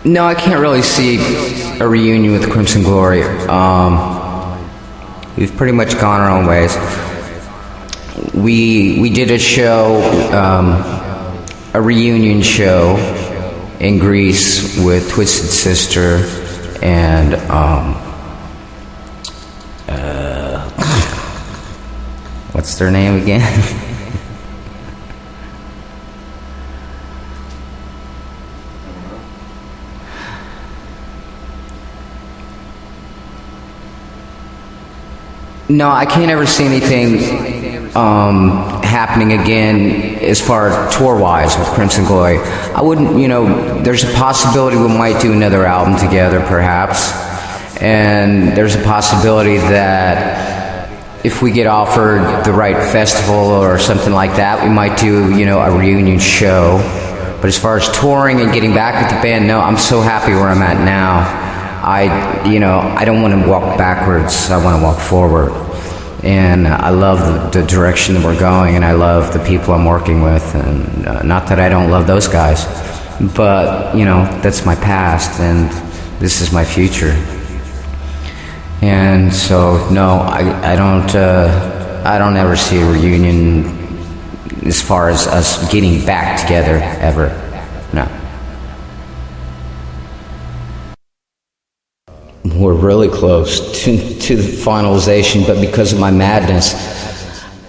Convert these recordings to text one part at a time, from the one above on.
No, I can't really see a reunion with Crimson Glory. We've pretty much gone our own ways. We did a show, a reunion show in Greece with Twisted Sister and what's their name again? No, I can't ever see anything happening again as far as tour-wise with Crimson Glory. I wouldn't, there's a possibility we might do another album together, perhaps. And there's a possibility that if we get offered the right festival or something like that, we might do, a reunion show. But as far as touring and getting back with the band, no, I'm so happy where I'm at now. I don't want to walk backwards. I want to walk forward. And I love the direction that we're going, and I love the people I'm working with. And not that I don't love those guys, but, that's my past, and this is my future. And so, no, I don't ever see a reunion as far as us getting back together, ever. No. We're really close to the finalization, but because of my madness,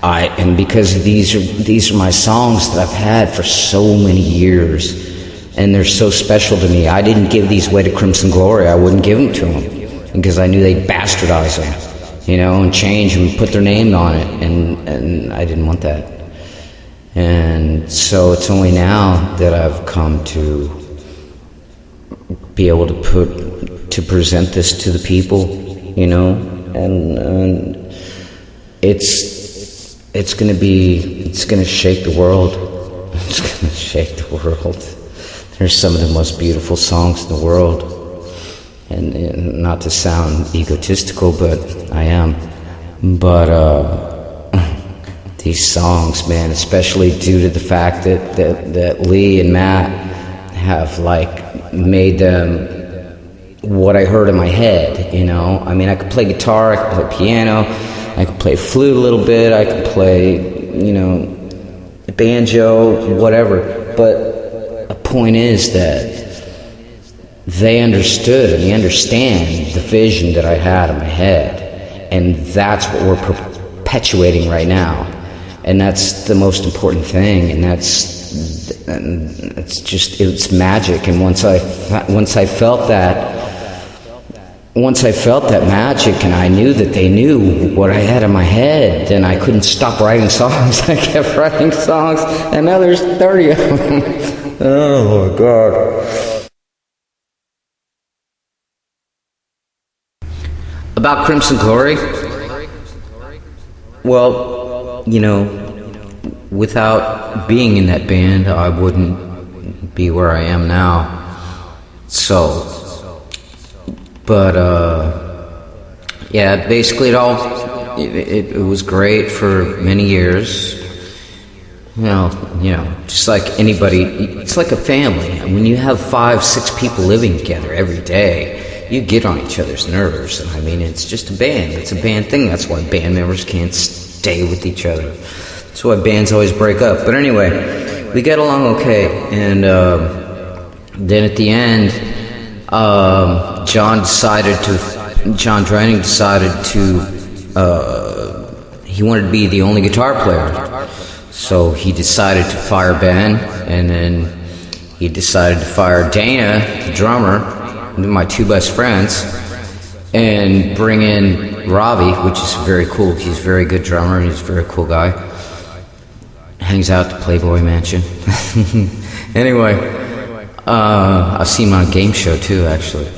and because these are my songs that I've had for so many years, and they're so special to me. I didn't give these away to Crimson Glory. I wouldn't give them to them because I knew they'd bastardize them, and change and put their name on it, and I didn't want that. And so it's only now that I've come to be able to present this to the people, and it's going to shake the world. It's going to shake the world. There's some of the most beautiful songs in the world, and not to sound egotistical, but I am. But these songs, man, especially due to the fact that Lee and Matt have made them what I heard in my head, I mean, I could play guitar, I could play piano, I could play flute a little bit, I could play, banjo, whatever. But the point is that they understood and they understand the vision that I had in my head. And that's what we're perpetuating right now. And that's the most important thing. And it's magic. And once I felt that magic, and I knew that they knew what I had in my head, then I couldn't stop writing songs. I kept writing songs, and now there's 30 of them. Oh my God. About Crimson Glory? Well, without being in that band, I wouldn't be where I am now. So, but yeah, basically it was great for many years. Just like anybody, it's like a family. When you have 5-6 people living together every day, you get on each other's nerves. And I mean, it's just a band. It's a band thing. That's why band members can't stay with each other. That's why bands always break up. But anyway, we got along okay. And then at the end, John Drenning decided he wanted to be the only guitar player. So he decided to fire Ben, and then he decided to fire Dana, the drummer, my two best friends, and bring in Ravi, which is very cool. He's a very good drummer, and he's a very cool guy. Hangs out at the Playboy Mansion. Anyway, I've seen him on a game show too, actually.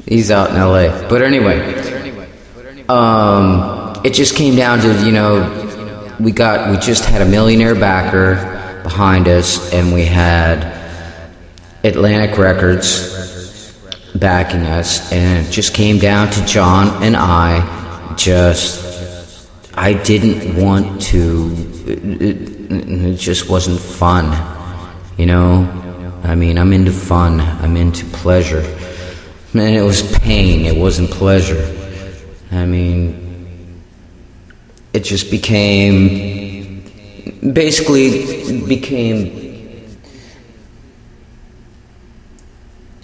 He's out in LA. But anyway, it just came down to, we just had a millionaire backer behind us, and we had Atlantic Records backing us, and it just came down to John and I didn't want to, it just wasn't fun, I mean, I'm into fun. I'm into pleasure. Man, it was pain. It wasn't pleasure. I mean, it just became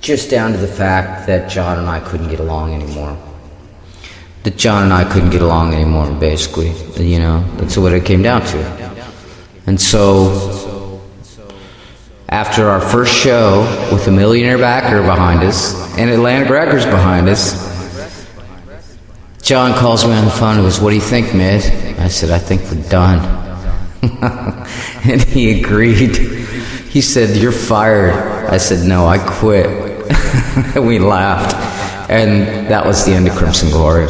just down to the fact that John and I couldn't get along anymore. Basically. You know, that's what it came down to. And so, after our first show with a millionaire backer behind us and Atlantic Records behind us, John calls me on the phone and goes, "What do you think, Mid?" I said, "I think we're done." And he agreed. He said, "You're fired." I said, "No, I quit." We laughed. And that was the end of Crimson Glory.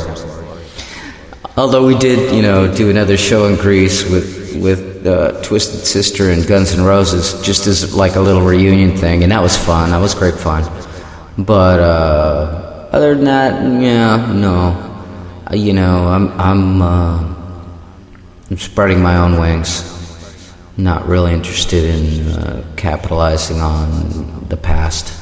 Although we did, you know, do another show in Greece with Twisted Sister and Guns N' Roses, just as like a little reunion thing, and that was fun. That was great fun. But other than that, yeah, no. You know, I'm spreading my own wings. Not really interested in capitalizing on the past.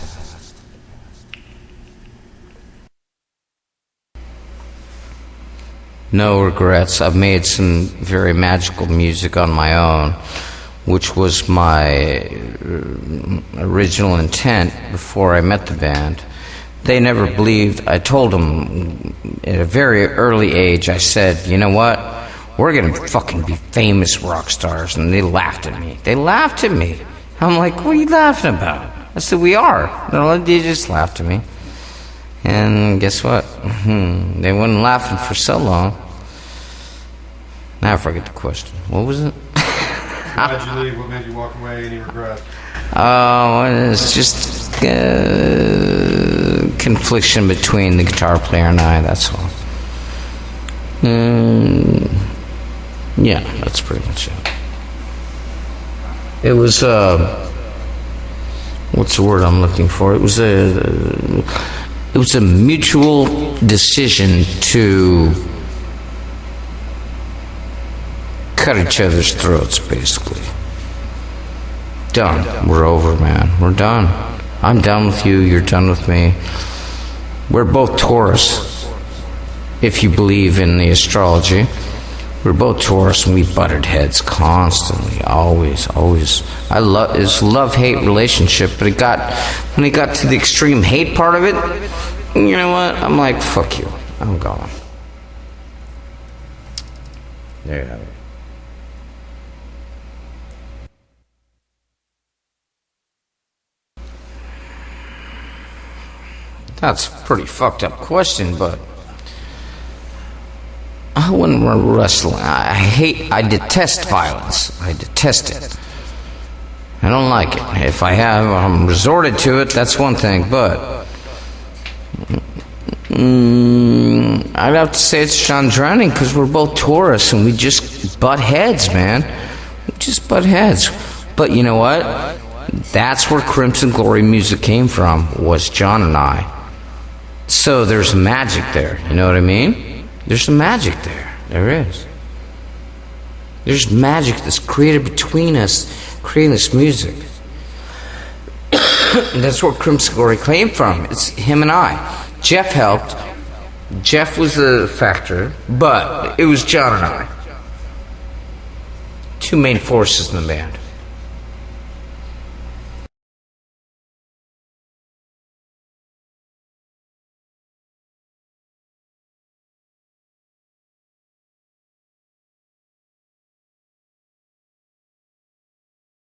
No regrets. I've made some very magical music on my own, which was my original intent before I met the band. They never believed. I told them at a very early age, I said, "You know what? We're going to fucking be famous rock stars." And they laughed at me. I'm like, "What are you laughing about?" I said, "We are." No, they just laughed at me. And guess what? They weren't laughing for so long. Now I forget the question. What was it? Why did you leave? What made you walk away? Any regrets? Oh, it's just confliction between the guitar player and I, that's all. Yeah, that's pretty much it. It was, what's the word I'm looking for? It was a mutual decision to cut each other's throats, basically. Done. We're over, man. We're done. I'm done with you. You're done with me. We're both Taurus, if you believe in the astrology. We're both Taurus, and we butted heads constantly, always. It's a love-hate relationship, but when it got to the extreme hate part of it, you know what? I'm like, fuck you. I'm gone. There you have it. That's a pretty fucked up question, but I wouldn't wrestle. I detest violence. I detest it. I don't like it. If I'm resorted to it, that's one thing, but I'd have to say it's Chandrani, because we're both Taurus and we just butt heads, man. We just butt heads. But you know what? That's where Crimson Glory music came from, was John and I. So there's magic there, you know what I mean? There's some magic there. There is. There's magic that's created between us, creating this music. That's where Crimson Glory came from. It's him and I. Jeff helped. Jeff was a factor, but it was John and I. Two main forces in the band.